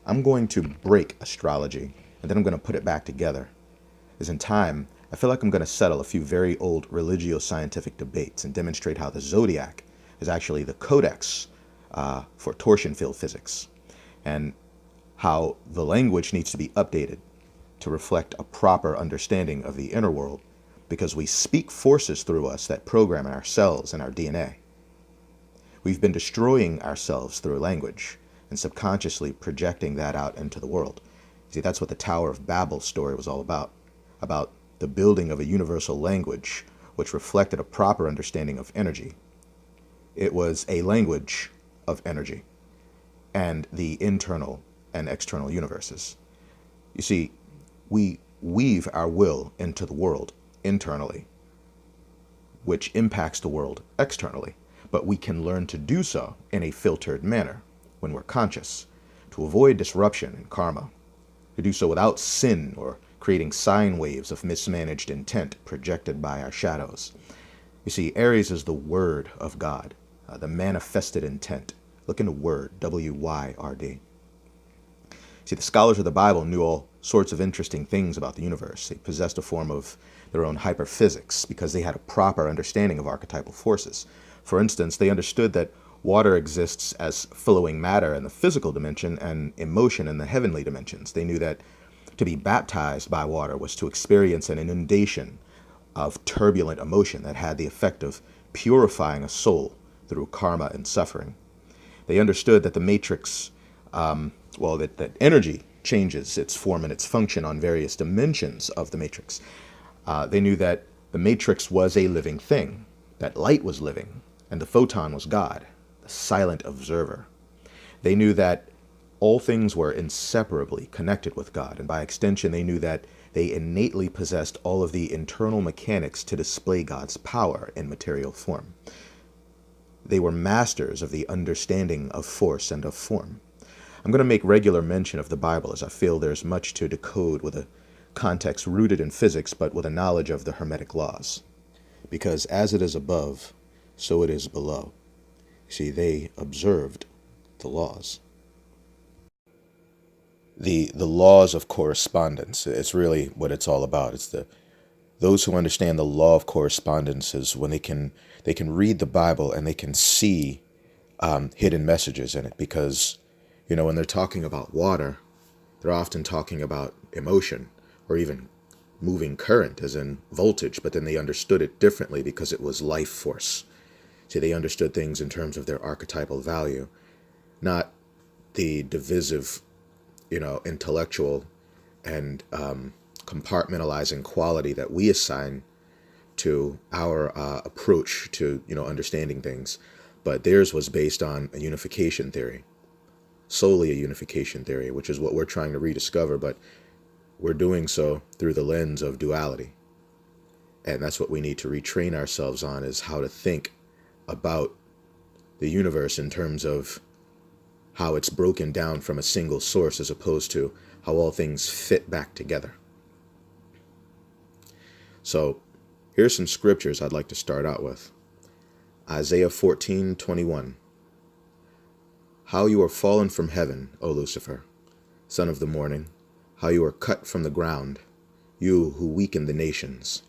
I'm going to break astrology, and then I'm going to put it back together. As in time, I feel like I'm going to settle a few very old religio-scientific debates and demonstrate how the Zodiac is actually the Codex for torsion field physics, and how the language needs to be updated to reflect a proper understanding of the inner world, because we speak forces through us that program our cells and our DNA. We've been destroying ourselves through language and subconsciously projecting that out into the world. See, that's what the Tower of Babel story was all about the building of a universal language which reflected a proper understanding of energy. It was a language of energy and the internal and external universes. You see, we weave our will into the world internally, which impacts the world externally, but we can learn to do so in a filtered manner when we're conscious, to avoid disruption and karma, to do so without sin or creating sine waves of mismanaged intent projected by our shadows. You see, Aries is the word of God, the manifested intent. Look into word, W-Y-R-D. See, the scholars of the Bible knew all sorts of interesting things about the universe. They possessed a form of their own hyperphysics because they had a proper understanding of archetypal forces. For instance, they understood that water exists as flowing matter in the physical dimension and emotion in the heavenly dimensions. They knew that to be baptized by water was to experience an inundation of turbulent emotion that had the effect of purifying a soul through karma and suffering. They understood that the matrix, that energy changes its form and its function on various dimensions of the matrix. They knew that the matrix was a living thing, that light was living, and the photon was God, the silent observer. They knew that all things were inseparably connected with God, and by extension, they knew that they innately possessed all of the internal mechanics to display God's power in material form. They were masters of the understanding of force and of form. I'm going to make regular mention of the Bible, as I feel there's much to decode with a context rooted in physics, but with a knowledge of the Hermetic laws. Because as it is above, so it is below. See, they observed the laws. The laws of correspondence. It's really what it's all about. It's those who understand the law of correspondence is when they can read the Bible and they can see hidden messages in it. Because, when they're talking about water, they're often talking about emotion or even moving current, as in voltage, but then they understood it differently because it was life force. See, they understood things in terms of their archetypal value, not the divisive, intellectual and compartmentalizing quality that we assign to our approach to, understanding things. But theirs was based on a unification theory, solely a unification theory, which is what we're trying to rediscover, but we're doing so through the lens of duality. And that's what we need to retrain ourselves on, is how to think about the universe in terms of how it's broken down from a single source, as opposed to how all things fit back together. So here's some scriptures I'd like to start out with. Isaiah 14:21. How you are fallen from heaven, O Lucifer, son of the morning, how you are cut from the ground, you who weaken the nations.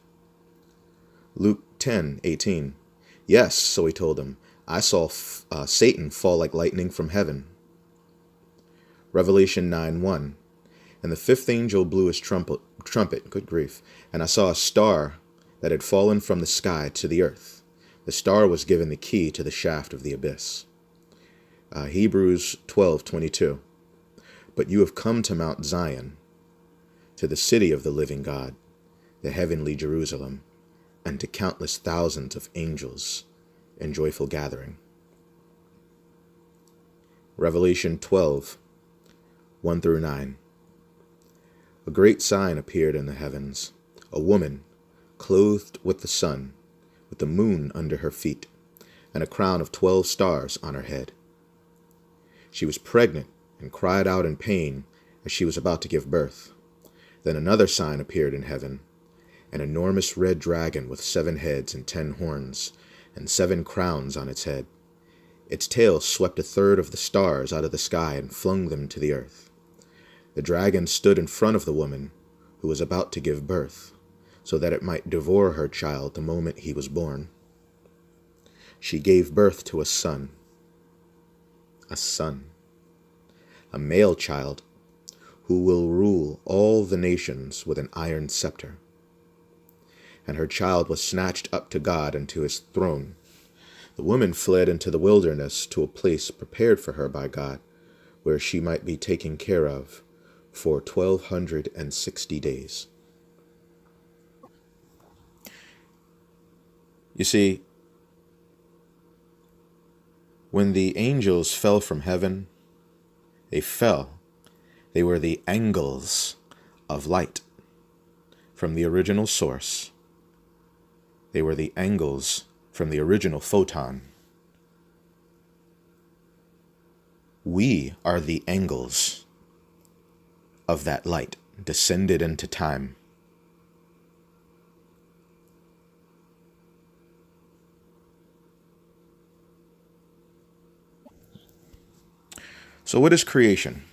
Luke 10:18. Yes, so he told him, I saw Satan fall like lightning from heaven. Revelation 9:1. And the fifth angel blew his trumpet, good grief, and I saw a star that had fallen from the sky to the earth. The star was given the key to the shaft of the abyss. Hebrews 12:22. But you have come to Mount Zion, to the city of the living God, the heavenly Jerusalem, and to countless thousands of angels in joyful gathering. Revelation 12:1-9. A great sign appeared in the heavens, a woman clothed with the sun, with the moon under her feet, and a crown of 12 stars on her head. She was pregnant and cried out in pain as she was about to give birth. Then another sign appeared in heaven, an enormous red dragon with 7 heads and 10 horns, and 7 crowns on its head. Its tail swept a third of the stars out of the sky and flung them to the earth. The dragon stood in front of the woman who was about to give birth, so that it might devour her child the moment he was born. She gave birth to a son, a male child, who will rule all the nations with an iron scepter. And her child was snatched up to God and to his throne. The woman fled into the wilderness to a place prepared for her by God, where she might be taken care of for 1,260 days. You see, when the angels fell from heaven, they were the angles of light from the original source. They were the angles from the original photon. We are the angles of that light descended into time. So what is creation?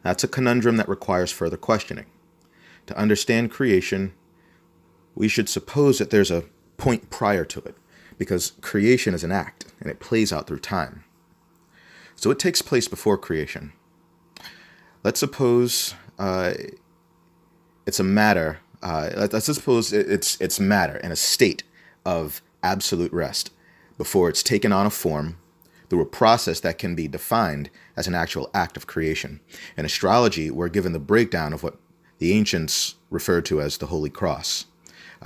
That's a conundrum that requires further questioning. To understand creation, we should suppose that there's a point prior to it, because creation is an act, and it plays out through time. So it takes place before creation. Let's suppose it's a matter. Let's suppose it's matter in a state of absolute rest before it's taken on a form through a process that can be defined as an actual act of creation. In astrology, we're given the breakdown of what the ancients referred to as the Holy Cross,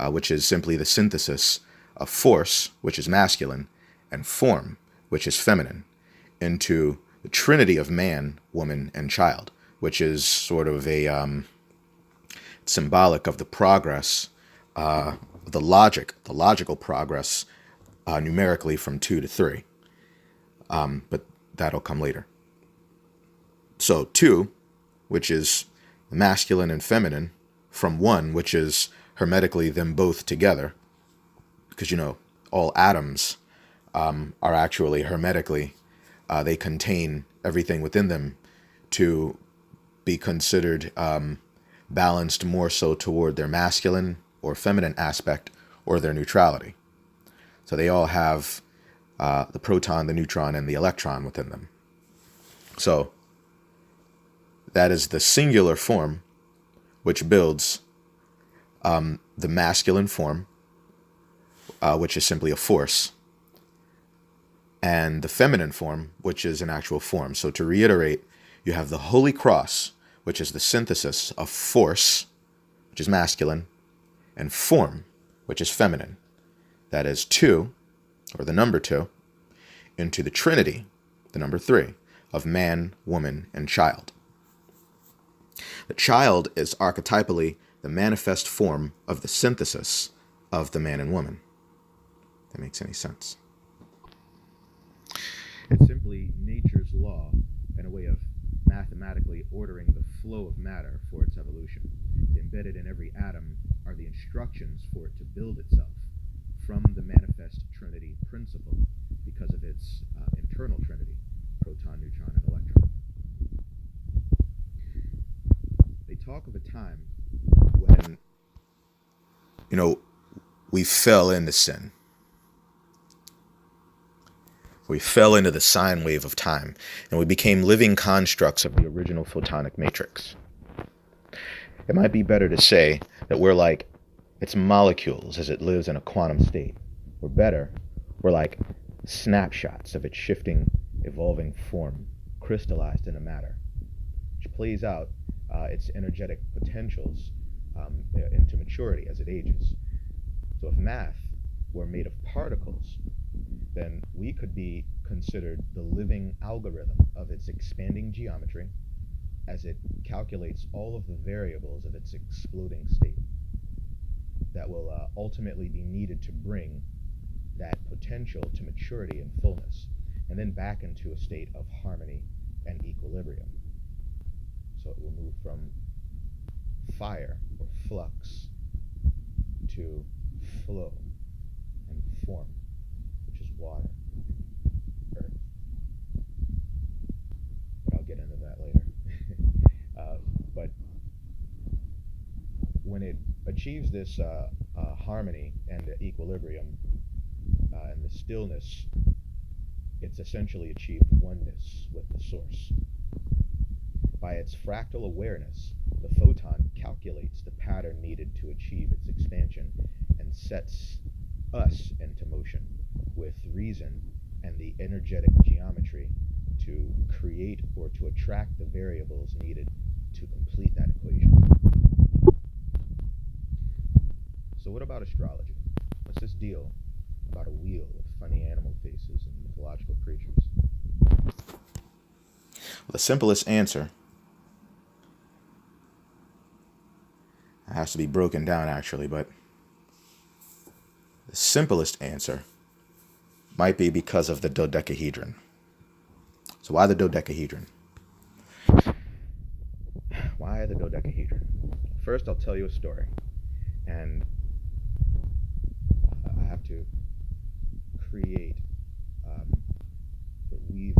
which is simply the synthesis of force, which is masculine, and form, which is feminine, into the trinity of man, woman, and child, which is sort of a symbolic of the progress, the logical progress numerically from 2 to 3. But that'll come later. So 2, which is masculine and feminine, from 1, which is hermetically them both together, because, all atoms are actually hermetically, they contain everything within them to be considered balanced more so toward their masculine or feminine aspect or their neutrality. So they all have the proton, the neutron, and the electron within them. So that is the singular form which builds the masculine form, which is simply a force, and the feminine form, which is an actual form. So to reiterate, you have the Holy Cross, which is the synthesis of force, which is masculine, and form, which is feminine. That is 2, or the number 2, into the Trinity, the number 3, of man, woman, and child. The child is archetypally the manifest form of the synthesis of the man and woman. If that makes any sense. It's simply nature's law and a way of mathematically ordering the flow of matter for its evolution. Embedded in every atom are the instructions for it to build itself from the manifest trinity principle because of its internal trinity, proton, neutron, and electron. They talk of a time when, we fell into sin. We fell into the sine wave of time, and we became living constructs of the original photonic matrix. It might be better to say that we're like its molecules as it lives in a quantum state. Or better, we're like snapshots of its shifting, evolving form, crystallized into matter, which plays out its energetic potentials into maturity as it ages. So if math were made of particles, then we could be considered the living algorithm of its expanding geometry as it calculates all of the variables of its exploding state that will ultimately be needed to bring that potential to maturity and fullness, and then back into a state of harmony and equilibrium. So it will move from fire or flux to flow and form, which is water, earth. But I'll get into that later. when it achieves this harmony and equilibrium and the stillness, it's essentially achieved oneness with the source. By its fractal awareness, the photon calculates the pattern needed to achieve its expansion and sets us into motion with reason and the energetic geometry to create or to attract the variables needed to complete that equation. So what about astrology? What's this deal about a wheel with funny animal faces and mythological creatures? Well, the simplest answer has to be broken down, actually, but the simplest answer might be because of the Dodecahedron. So why the Dodecahedron? Why the Dodecahedron? First, I'll tell you a story, and I have to create, weave,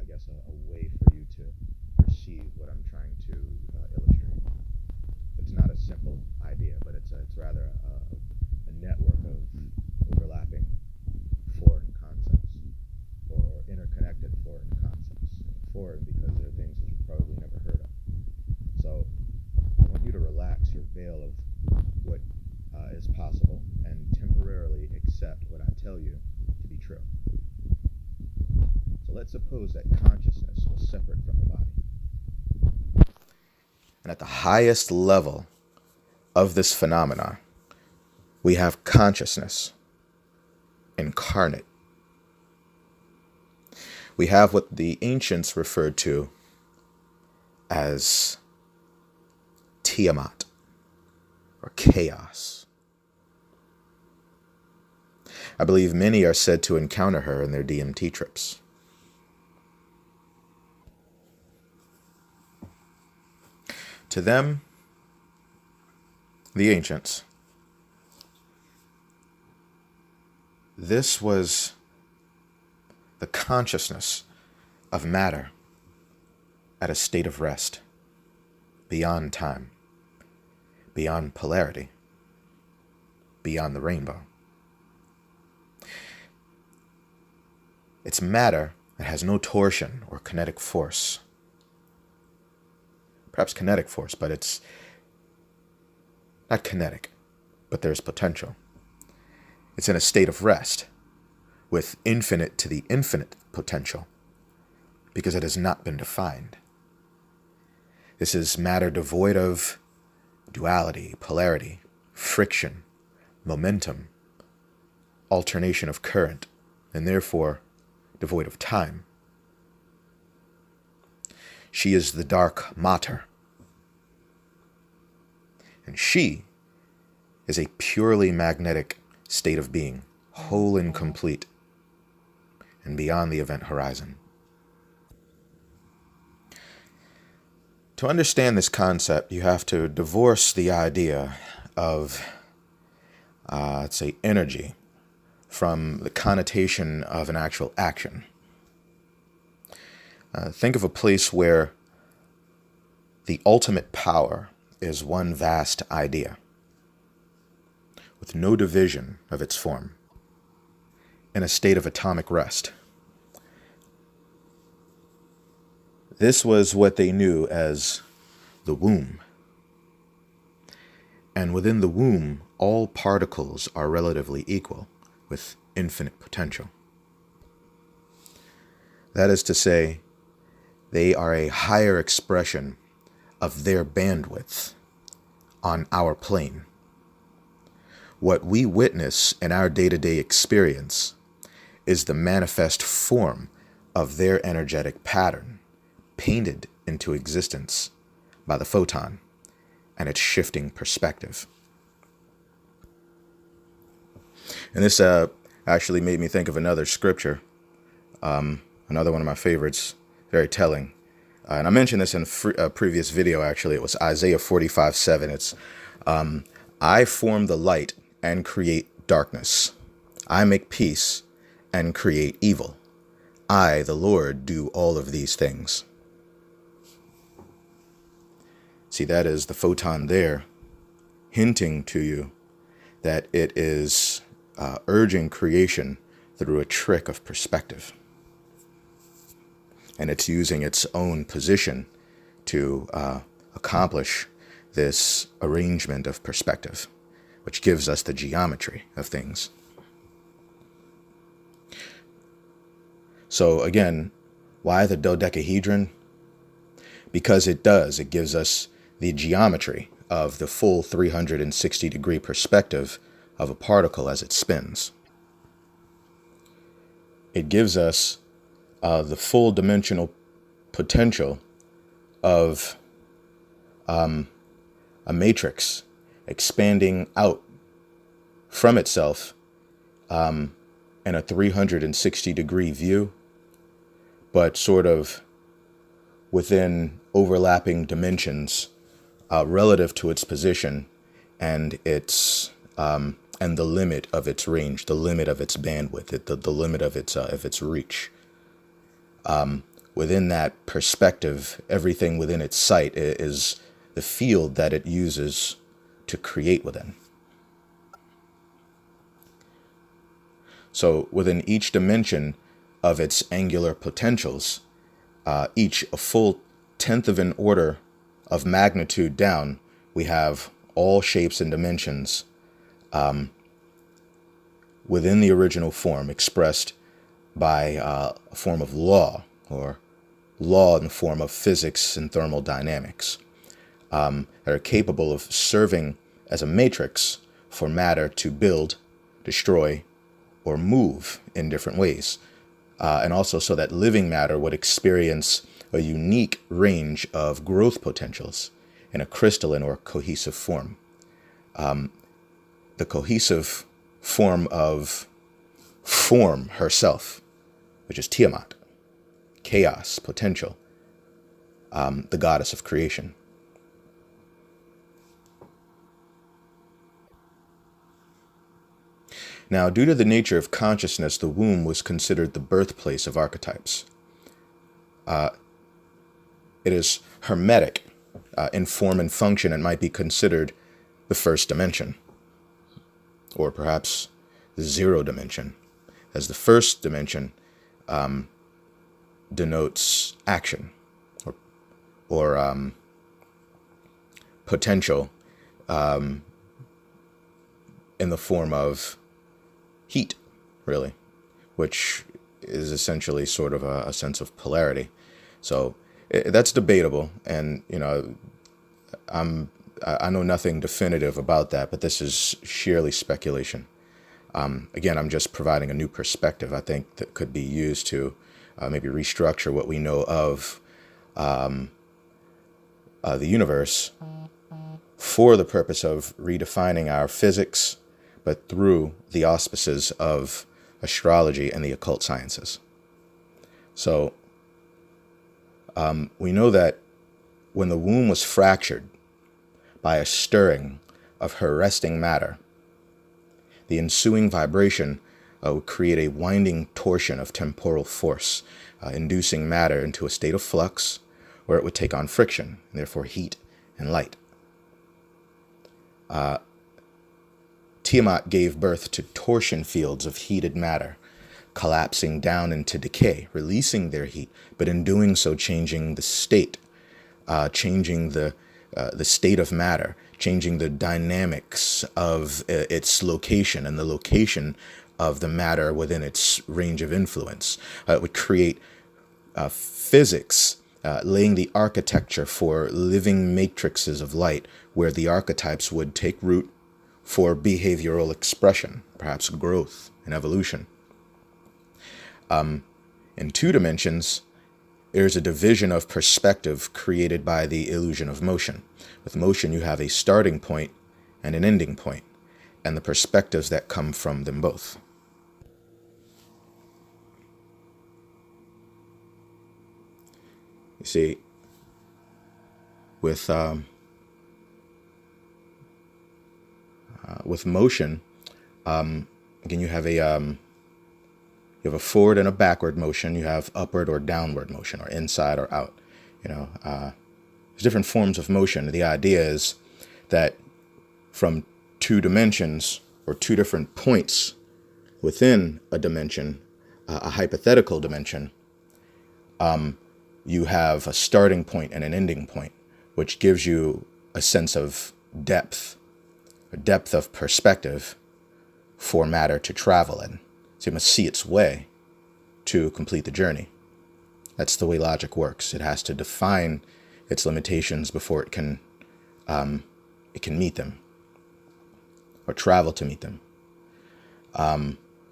I guess, a way for you to perceive what I'm trying to illustrate. It's not a simple idea, but it's rather a network of overlapping foreign concepts, or interconnected foreign concepts. Foreign because they're things that you've probably never heard of. So I want you to relax your veil of what is possible and temporarily accept what I tell you to be true. So let's suppose that consciousness was separate from the body. And at the highest level of this phenomena, we have consciousness incarnate. We have what the ancients referred to as Tiamat, or chaos. I believe many are said to encounter her in their DMT trips. To them, the ancients, this was the consciousness of matter at a state of rest, beyond time, beyond polarity, beyond the rainbow. It's matter that has no torsion or kinetic force. Perhaps kinetic force, but it's not kinetic, but there's potential. It's in a state of rest, with infinite to the infinite potential, because it has not been defined. This is matter devoid of duality, polarity, friction, momentum, alternation of current, and therefore devoid of time. She is the dark mater, and she is a purely magnetic state of being, whole and complete, and beyond the event horizon. To understand this concept, you have to divorce the idea of, let's say, energy from the connotation of an actual action. Think of a place where the ultimate power is one vast idea, with no division of its form, in a state of atomic rest. This was what they knew as the womb. And within the womb, all particles are relatively equal, with infinite potential. That is to say, they are a higher expression of their bandwidth on our plane. What we witness in our day-to-day experience is the manifest form of their energetic pattern, painted into existence by the photon and its shifting perspective. And this actually made me think of another scripture, another one of my favorites, very telling. And I mentioned this in a previous video, actually. It was Isaiah 45:7. It's, I form the light and create darkness. I make peace and create evil. I, the Lord, do all of these things. See, that is the photon there hinting to you that it is urging creation through a trick of perspective. And it's using its own position to accomplish this arrangement of perspective, which gives us the geometry of things. So again, why the dodecahedron? Because it gives us the geometry of the full 360-degree perspective of a particle as it spins. It gives us the full dimensional potential of a matrix expanding out from itself in a 360-degree view, but sort of within overlapping dimensions relative to its position and its and the limit of its range, the limit of its bandwidth, the limit of its reach. Within that perspective, everything within its sight is the field that it uses to create within. So within each dimension of its angular potentials, each a full tenth of an order of magnitude down, we have all shapes and dimensions within the original form expressed by a form of law, or law in the form of physics and thermodynamics, that are capable of serving as a matrix for matter to build, destroy, or move in different ways. And also so that living matter would experience a unique range of growth potentials in a crystalline or cohesive form. The cohesive form of form herself, which is Tiamat, chaos, potential, the goddess of creation. Now, due to the nature of consciousness, the womb was considered the birthplace of archetypes. It is hermetic in form and function and might be considered the first dimension, or perhaps the zero dimension, as the first dimension denotes action or potential in the form of heat, really, which is essentially sort of a sense of polarity. So that's debatable, and I know nothing definitive about that, but this is sheerly speculation. Again, I'm just providing a new perspective I think that could be used to maybe restructure what we know of the universe for the purpose of redefining our physics, but through the auspices of astrology and the occult sciences. So we know that when the womb was fractured by a stirring of her resting matter, the ensuing vibration would create a winding torsion of temporal force, inducing matter into a state of flux where it would take on friction, and therefore heat and light. Tiamat gave birth to torsion fields of heated matter, collapsing down into decay, releasing their heat, but in doing so changing the state, changing the state of matter, changing the dynamics of its location and the location of the matter within its range of influence. It would create physics, laying the architecture for living matrices of light, where the archetypes would take root for behavioral expression, perhaps growth and evolution. In two dimensions, there's a division of perspective created by the illusion of motion. With motion, you have a starting point and an ending point, and the perspectives that come from them both. You see, with motion, again, you have a forward and a backward motion. You have upward or downward motion, or inside or out. There's different forms of motion. The idea is that from two dimensions or two different points within a dimension, a hypothetical dimension, you have a starting point and an ending point, which gives you a sense of depth, a depth of perspective for matter to travel in. So you must see its way to complete the journey. That's the way logic works. It has to define its limitations before it can meet them or travel to meet them.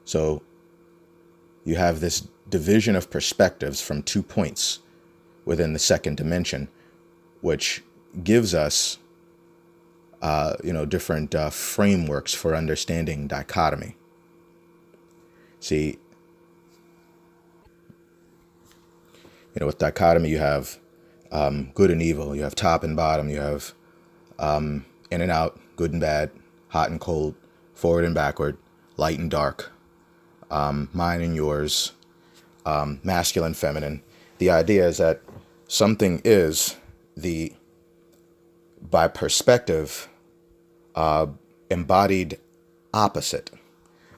So you have this division of perspectives from 2 points within the second dimension, which gives us, different frameworks for understanding dichotomy. See, with dichotomy, you have good and evil, you have top and bottom, you have in and out, good and bad, hot and cold, forward and backward, light and dark, mine and yours, masculine, feminine. The idea is that something is the, by perspective, embodied opposite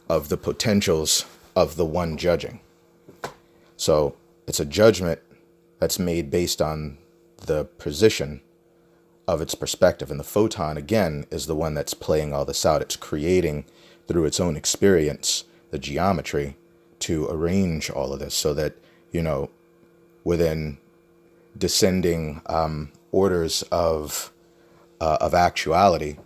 of the potentials of the one judging. So it's a judgment that's made based on the position of its perspective. And the photon, again, is the one that's playing all this out. It's creating, through its own experience, the geometry to arrange all of this so that, within descending orders of actuality,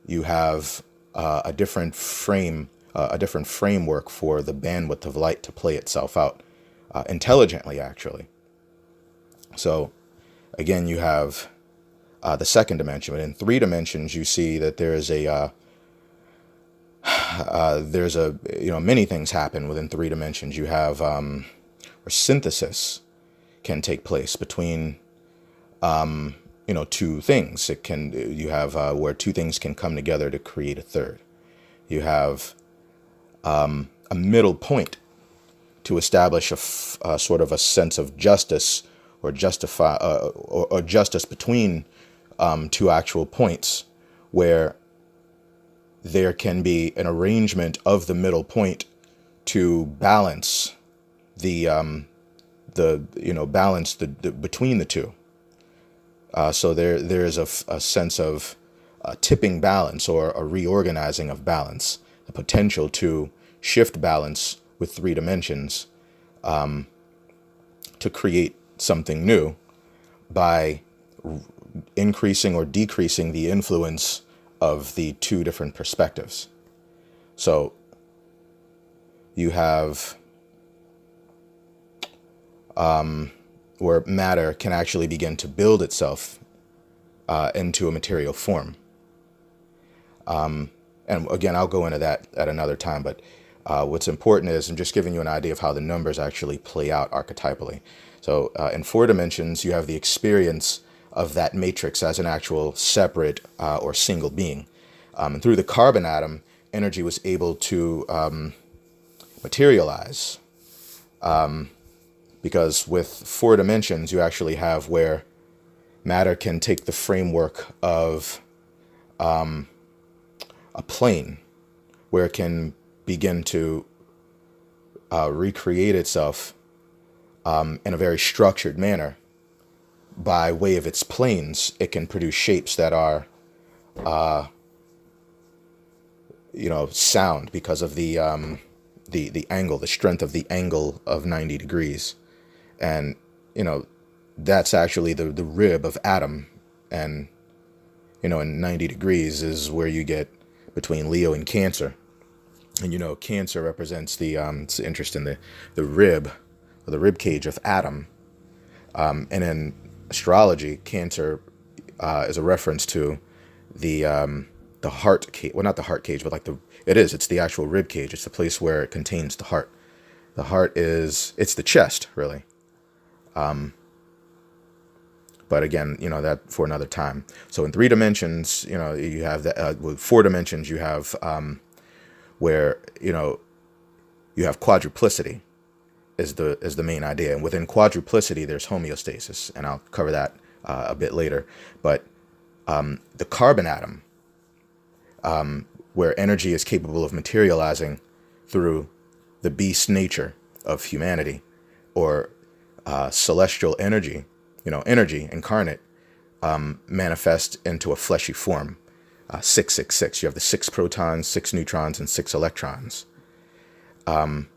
you have a different framework for the bandwidth of light to play itself out intelligently, actually. So, again, you have the second dimension, but in 3 dimensions, you see that there is many things happen within 3 dimensions. You have where synthesis can take place between two things. You have where 2 things can come together to create a third. You have a middle point to establish a sort of a sense of justice or or justice between 2 actual points, where there can be an arrangement of the middle point to balance balance between the 2. So there is a sense of tipping balance or a reorganizing of balance, the potential to shift balance with 3 dimensions to create something new by increasing or decreasing the influence of the 2 different perspectives. So you have where matter can actually begin to build itself into a material form. And again, I'll go into that at another time, but what's important is I'm just giving you an idea of how the numbers actually play out archetypally. So in 4 dimensions, you have the experience of that matrix as an actual separate or single being. And through the carbon atom, energy was able to materialize. Because with 4 dimensions, you actually have where matter can take the framework of a plane, where it can begin to recreate itself in a very structured manner. By way of its planes, it can produce shapes that are, sound because of the angle, the strength of the angle of 90 degrees. And, that's actually the rib of atom. And, in 90 degrees is where you get between Leo and Cancer. And, Cancer represents it's interesting, the rib, or the rib cage of atom. And in astrology, Cancer is a reference to the heart cage. Well, not the heart cage, but it's the actual rib cage. It's the place where it contains the heart. The heart it's the chest, really. But again, that for another time. So in 3 dimensions, you have that. With 4 dimensions, you have where you have quadruplicity is the main idea, and within quadruplicity, there's homeostasis, and I'll cover that a bit later. But the carbon atom where energy is capable of materializing through the beast nature of humanity, or celestial energy, energy incarnate, manifest into a fleshy form. 666. You have the 6 protons, 6 neutrons, and 6 electrons. And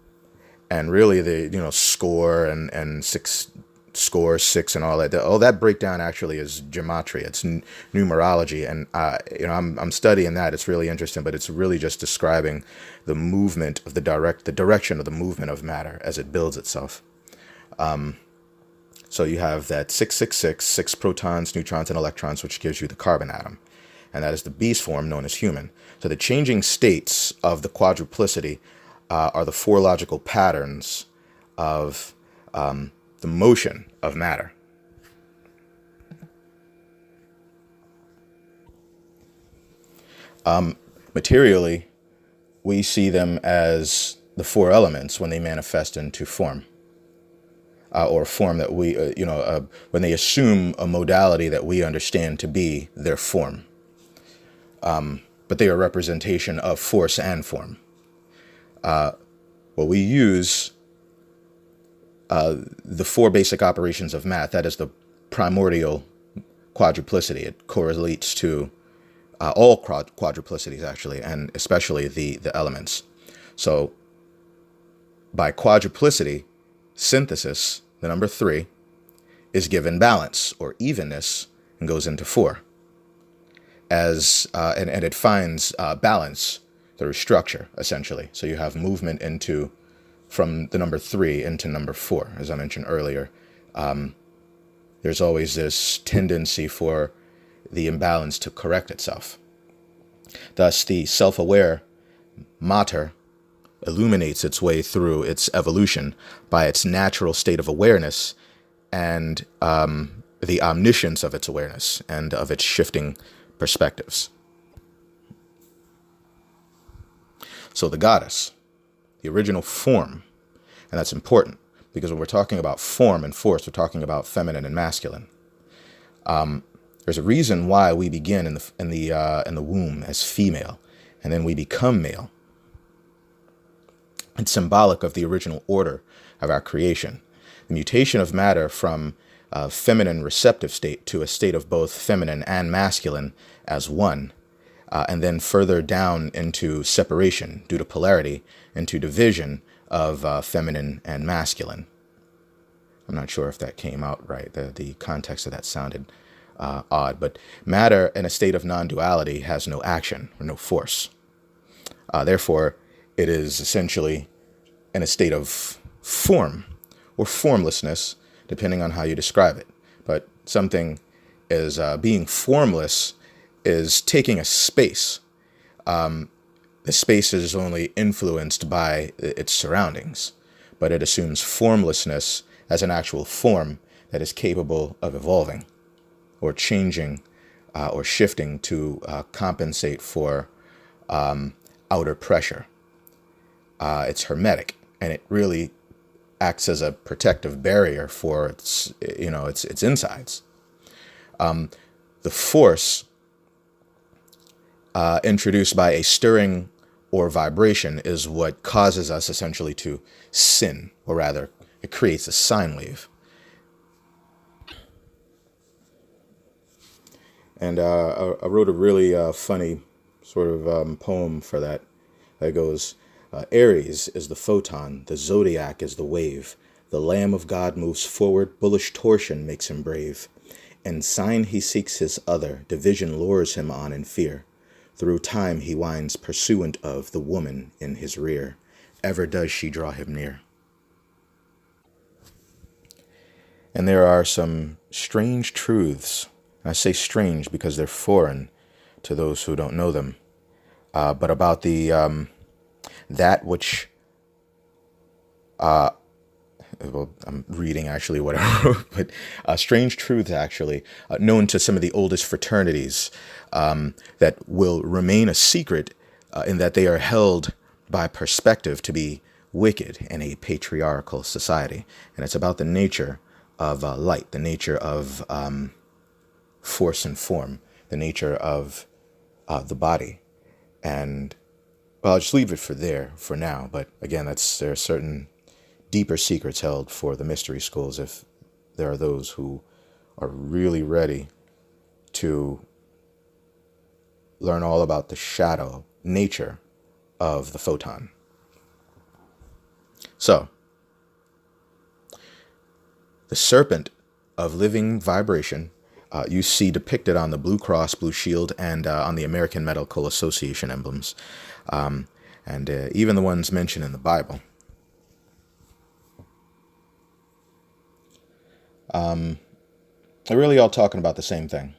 really the, score and 6 score, 6 and all that breakdown actually is gematria. It's numerology. And, I'm studying that. It's really interesting, but it's really just describing the movement of the direction of the movement of matter as it builds itself. So you have that 666, 6 protons, neutrons, and electrons, which gives you the carbon atom. And that is the beast form known as human. So the changing states of the quadruplicity are the 4 logical patterns of the motion of matter. Materially, we see them as the 4 elements when they manifest into form. Or form that we, when they assume a modality that we understand to be their form. But they are a representation of force and form. We use the 4 basic operations of math. That is the primordial quadruplicity. It correlates to all quadruplicities, actually, and especially the elements. So by quadruplicity, synthesis, the number 3, is given balance or evenness and goes into 4. And it finds balance through structure, essentially. So you have movement from the number 3 into number 4, as I mentioned earlier. There's always this tendency for the imbalance to correct itself. Thus, the self-aware matter illuminates its way through its evolution by its natural state of awareness and the omniscience of its awareness and of its shifting perspectives. So the goddess, the original form, and that's important because when we're talking about form and force, we're talking about feminine and masculine. There's a reason why we begin in the womb as female, and then we become male. It's symbolic of the original order of our creation. The mutation of matter from a feminine receptive state to a state of both feminine and masculine as one, and then further down into separation due to polarity, into division of feminine and masculine. I'm not sure if that came out right. The context of that sounded odd, but matter in a state of non-duality has no action or no force. Therefore, it is essentially in a state of form or formlessness, depending on how you describe it. But something is being formless is taking a space. The space is only influenced by its surroundings, but it assumes formlessness as an actual form that is capable of evolving or changing or shifting to compensate for outer pressure. It's hermetic, and it really acts as a protective barrier for its insides. The force introduced by a stirring or vibration is what causes us essentially to sin, or rather, it creates a sine wave. And I wrote a really funny sort of poem for that. That goes, Aries is the photon, the Zodiac is the wave. The Lamb of God moves forward, bullish torsion makes him brave. In sign he seeks his other, division lures him on in fear. Through time he winds pursuant of the woman in his rear. Ever does she draw him near. And there are some strange truths. I say strange because they're foreign to those who don't know them. But about the that which I'm reading actually what I wrote, but strange truths actually known to some of the oldest fraternities that will remain a secret in that they are held by perspective to be wicked in a patriarchal society. And it's about the nature of light, the nature of force and form, the nature of the body. And, well, I'll just leave it for now. But again, there are certain deeper secrets held for the mystery schools if there are those who are really ready to learn all about the shadow nature of the photon. So, the serpent of living vibration you see depicted on the Blue Cross, Blue Shield, and on the American Medical Association emblems, and even the ones mentioned in the Bible. They're really all talking about the same thing.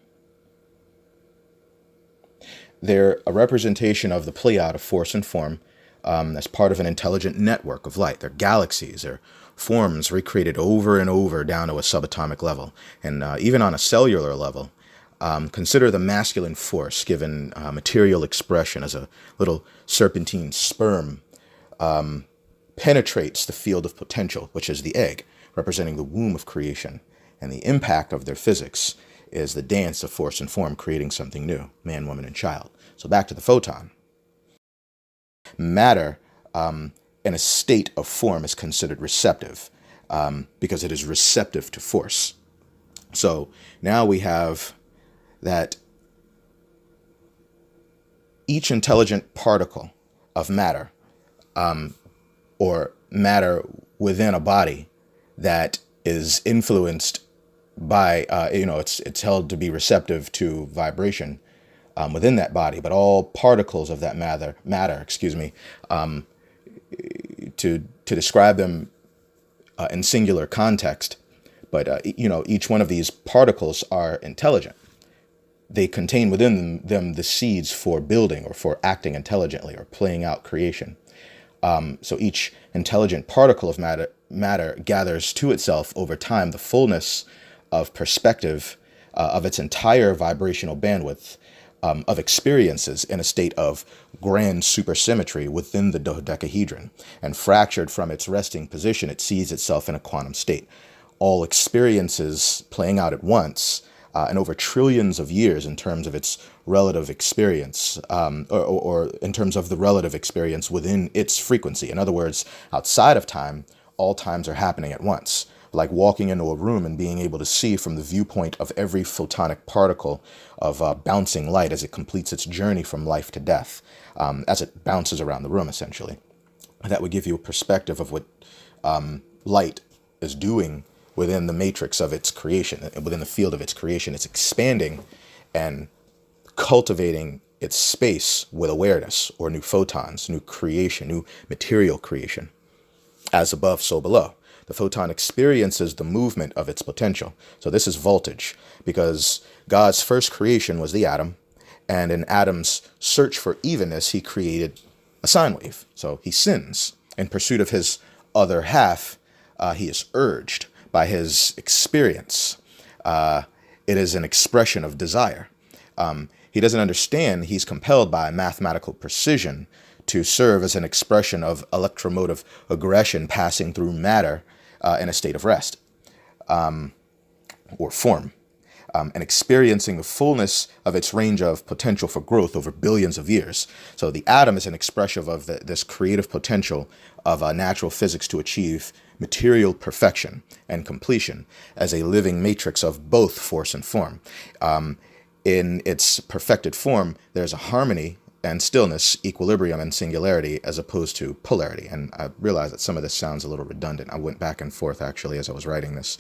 They're a representation of the pleiad of force and form as part of an intelligent network of light. They're galaxies. They're forms recreated over and over down to a subatomic level. And even on a cellular level, consider the masculine force given material expression as a little serpentine sperm penetrates the field of potential, which is the egg, representing the womb of creation. And the impact of their physics is the dance of force and form, creating something new, man, woman, and child. So back to the photon. Matter in a state of form is considered receptive because it is receptive to force. So now we have that each intelligent particle of matter or matter within a body that is influenced by, it's held to be receptive to vibration within that body, but all particles of that matter, to describe them in singular context, but each one of these particles are intelligent. They contain within them the seeds for building or for acting intelligently or playing out creation. So each intelligent particle of matter gathers to itself over time the fullness of perspective of its entire vibrational bandwidth of experiences in a state of grand supersymmetry within the dodecahedron, and fractured from its resting position, it sees itself in a quantum state. All experiences playing out at once and over trillions of years in terms of its relative experience, or in terms of the relative experience within its frequency. In other words, outside of time, all times are happening at once. Like walking into a room and being able to see from the viewpoint of every photonic particle of bouncing light as it completes its journey from life to death, as it bounces around the room, essentially. That would give you a perspective of what light is doing within the matrix of its creation, within the field of its creation. It's expanding and cultivating its space with awareness, or new photons, new creation, new material creation. As above, so below. The photon experiences the movement of its potential. So this is voltage, because God's first creation was the atom, and in Adam's search for evenness, he created a sine wave. So he sins. In pursuit of his other half, he is urged by his experience. It is an expression of desire. He doesn't understand he's compelled by mathematical precision to serve as an expression of electromotive aggression passing through matter in a state of rest or form, and experiencing the fullness of its range of potential for growth over billions of years. So the atom is an expression of this creative potential of natural physics to achieve material perfection and completion as a living matrix of both force and form. In its perfected form, there's a harmony and stillness, equilibrium, and singularity, as opposed to polarity. And I realize that some of this sounds a little redundant. I went back and forth, actually, as I was writing this,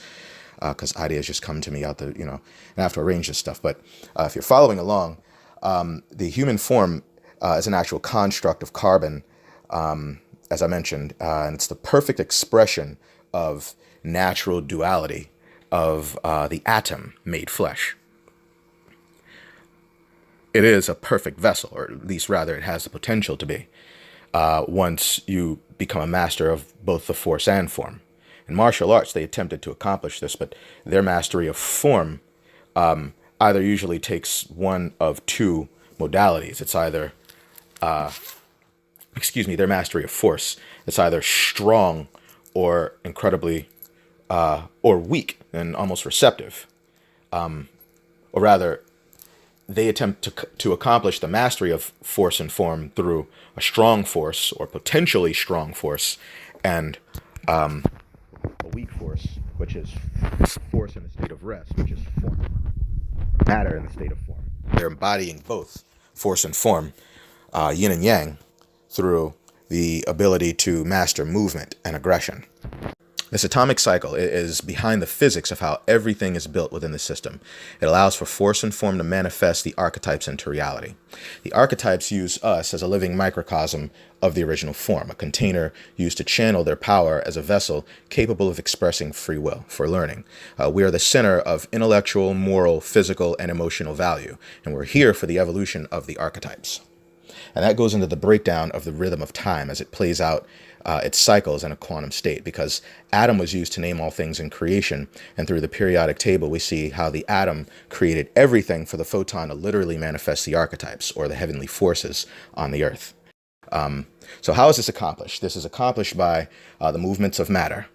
because ideas just come to me out the, and I have to arrange this stuff. But if you're following along, the human form is an actual construct of carbon, as I mentioned, and it's the perfect expression of natural duality of the atom made flesh. It is a perfect vessel, or at least rather it has the potential to be, once you become a master of both the force and form. In martial arts, they attempted to accomplish this, but their mastery of form either usually takes one of two modalities. It's either, their mastery of force. It's either strong or incredibly, or weak and almost receptive. Or rather, they attempt to accomplish the mastery of force and form through a strong force or potentially strong force, and a weak force, which is force in the state of rest, which is form, matter in the state of form. They're embodying both force and form, yin and yang, through the ability to master movement and aggression. This atomic cycle is behind the physics of how everything is built within the system. It allows for force and form to manifest the archetypes into reality. The archetypes use us as a living microcosm of the original form, a container used to channel their power as a vessel capable of expressing free will for learning. We are the center of intellectual, moral, physical, and emotional value, and we're here for the evolution of the archetypes. And that goes into the breakdown of the rhythm of time as it plays out its cycles in a quantum state, because atom was used to name all things in creation, and through the periodic table we see how the atom created everything for the photon to literally manifest the archetypes, or the heavenly forces, on the earth. So how is this accomplished? This is accomplished by the movements of matter.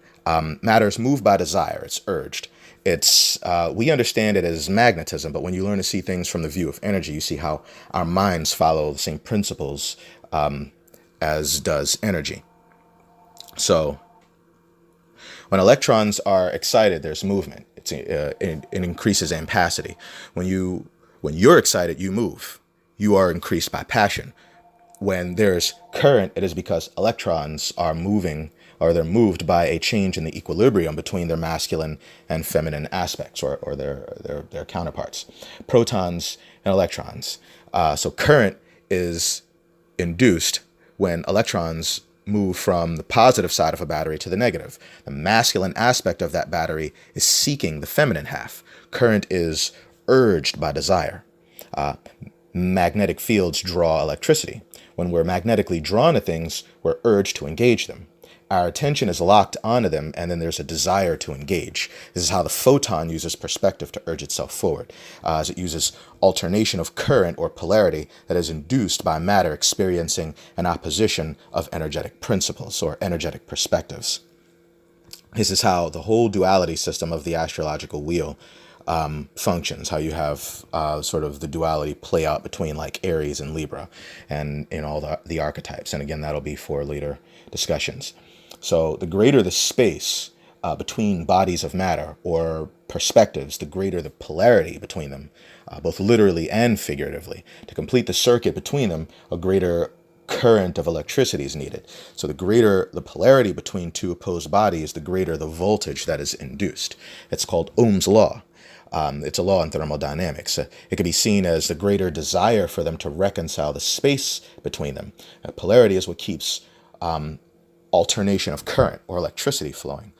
Matter is moved by desire, it's urged. We understand it as magnetism, but when you learn to see things from the view of energy, you see how our minds follow the same principles as does energy. So when electrons are excited, there's movement. It increases ampacity. When you're excited, you move. You are increased by passion. When there's current, it is because electrons are moving, or they're moved by a change in the equilibrium between their masculine and feminine aspects, or their counterparts, protons and electrons. So current is induced when electrons move from the positive side of a battery to the negative. The masculine aspect of that battery is seeking the feminine half. Current is urged by desire. Magnetic fields draw electricity. When we're magnetically drawn to things, we're urged to engage them. Our attention is locked onto them, and then there's a desire to engage. This is how the photon uses perspective to urge itself forward, as it uses alternation of current or polarity that is induced by matter experiencing an opposition of energetic principles or energetic perspectives. This is how the whole duality system of the astrological wheel functions, how you have sort of the duality play out between like Aries and Libra and in all the archetypes. And again, that'll be for later discussions. So the greater the space between bodies of matter or perspectives, the greater the polarity between them, both literally and figuratively. To complete the circuit between them, a greater current of electricity is needed. So the greater the polarity between two opposed bodies, the greater the voltage that is induced. It's called Ohm's law. It's a law in thermodynamics. It can be seen as the greater desire for them to reconcile the space between them. Polarity is what keeps alternation of current or electricity flowing.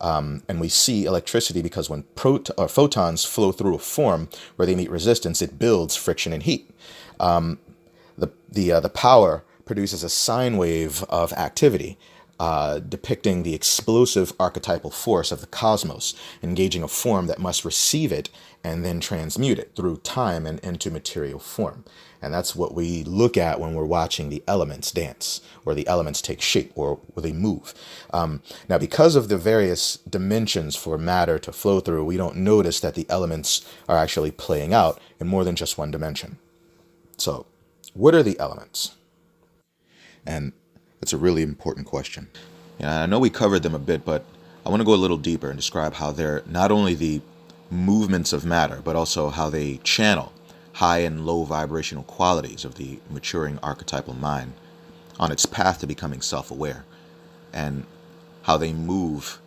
And we see electricity because when photons flow through a form where they meet resistance, it builds friction and heat. The power produces a sine wave of activity, depicting the explosive archetypal force of the cosmos, engaging a form that must receive it and then transmute it through time and into material form. And that's what we look at when we're watching the elements dance, or the elements take shape, or they move. Now, because of the various dimensions for matter to flow through, we don't notice that the elements are actually playing out in more than just one dimension. So, what are the elements? And that's a really important question. I know we covered them a bit, but I want to go a little deeper and describe how they're not only the movements of matter, but also how they channel high and low vibrational qualities of the maturing archetypal mind on its path to becoming self-aware, and how they move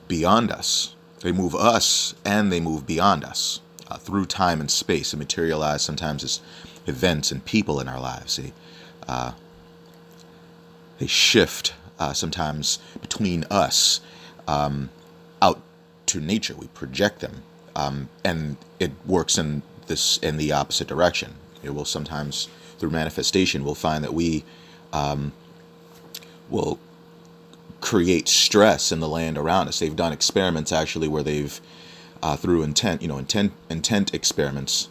beyond us. They move us and they move beyond us through time and space, and materialize sometimes as events and people in our lives. They shift sometimes between us out to nature. We project them, and it works in the opposite direction. It will sometimes, through manifestation, we'll find that we will create stress in the land around us. They've done experiments actually where they've through intention experiments,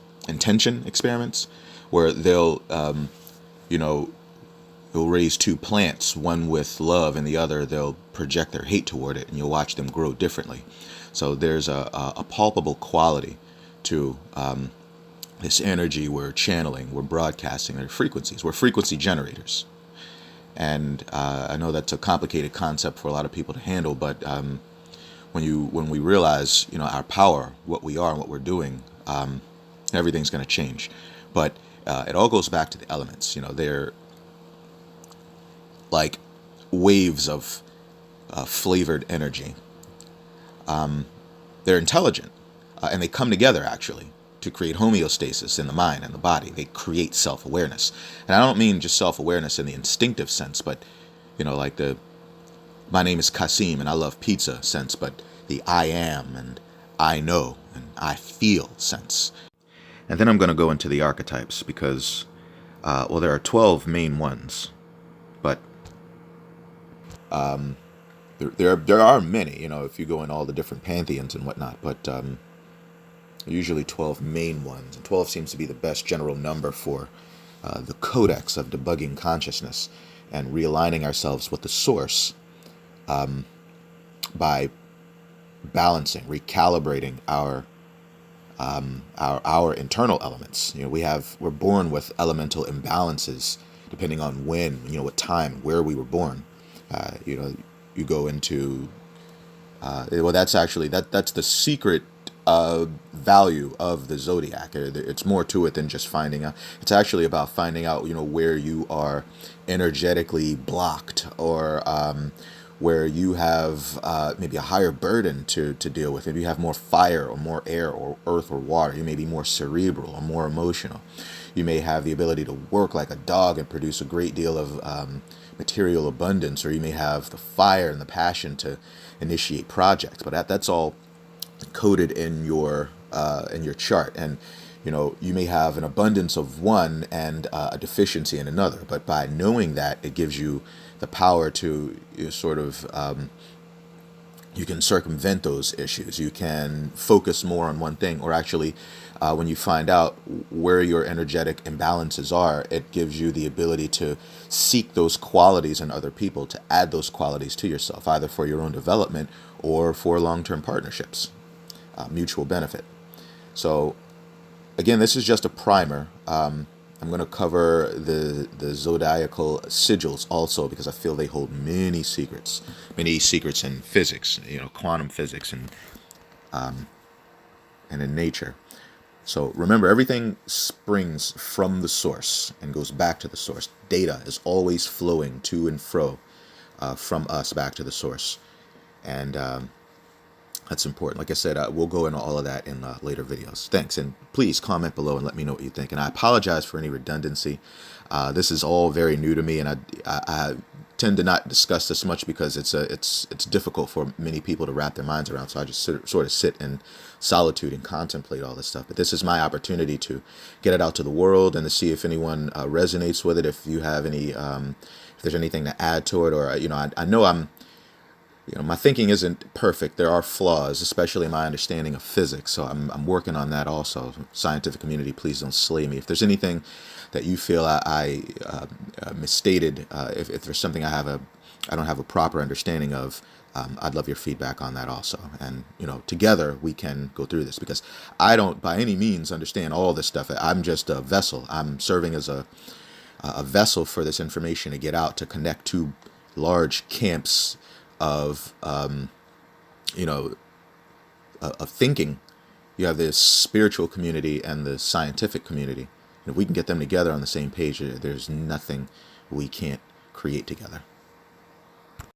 where they'll they'll raise two plants, one with love and the other they'll project their hate toward it, and you'll watch them grow differently. So there's a palpable quality to this energy we're channeling, we're broadcasting, they're frequencies. We're frequency generators. And I know that's a complicated concept for a lot of people to handle, but when we realize, our power, what we are and what we're doing, everything's going to change. But it all goes back to the elements. They're like waves of flavored energy. They're intelligent, and they come together actually to create homeostasis in the mind and the body. They create self-awareness. And I don't mean just self-awareness in the instinctive sense, but, like my name is Kasim and I love pizza sense, but the I am and I know and I feel sense. And then I'm going to go into the archetypes because, there are 12 main ones, but there are many, if you go in all the different pantheons and whatnot, but usually 12 main ones. And 12 seems to be the best general number for the Codex of debugging consciousness and realigning ourselves with the source by balancing, recalibrating our internal elements. We're born with elemental imbalances depending on when, what time, where we were born. You go into that's the secret value of the Zodiac. It's more to it than just finding out. It's actually about finding out, where you are energetically blocked, or where you have maybe a higher burden to deal with. Maybe you have more fire or more air or earth or water. You may be more cerebral or more emotional. You may have the ability to work like a dog and produce a great deal of material abundance, or you may have the fire and the passion to initiate projects. But that's all coded in your chart, and you may have an abundance of one and a deficiency in another. But by knowing that, it gives you the power to you can circumvent those issues. You can focus more on one thing, or actually, when you find out where your energetic imbalances are, it gives you the ability to seek those qualities in other people, to add those qualities to yourself, either for your own development or for long-term partnerships, mutual benefit. So, again, this is just a primer. I'm going to cover the zodiacal sigils also, because I feel they hold many secrets in physics, quantum physics, and in nature. So remember, everything springs from the source and goes back to the source. Data is always flowing to and fro from us back to the source, and that's important. Like I said, we'll go into all of that in later videos. Thanks, and please comment below and let me know what you think. And I apologize for any redundancy. This is all very new to me, and I tend to not discuss this much because it's difficult for many people to wrap their minds around. So I just sort of sit in solitude and contemplate all this stuff. But this is my opportunity to get it out to the world and to see if anyone resonates with it. If you have any, if there's anything to add to it, or I know my thinking isn't perfect. There are flaws, especially in my understanding of physics. So I'm working on that also. Scientific community, please don't slay me. If there's anything that you feel I misstated, if there's something I don't have a proper understanding of, I'd love your feedback on that also. And together we can go through this, because I don't by any means understand all this stuff. I'm just a vessel. I'm serving as a vessel for this information to get out, to connect to large camps of of thinking. You have this spiritual community and the scientific community, and if we can get them together on the same page, there's nothing we can't create together.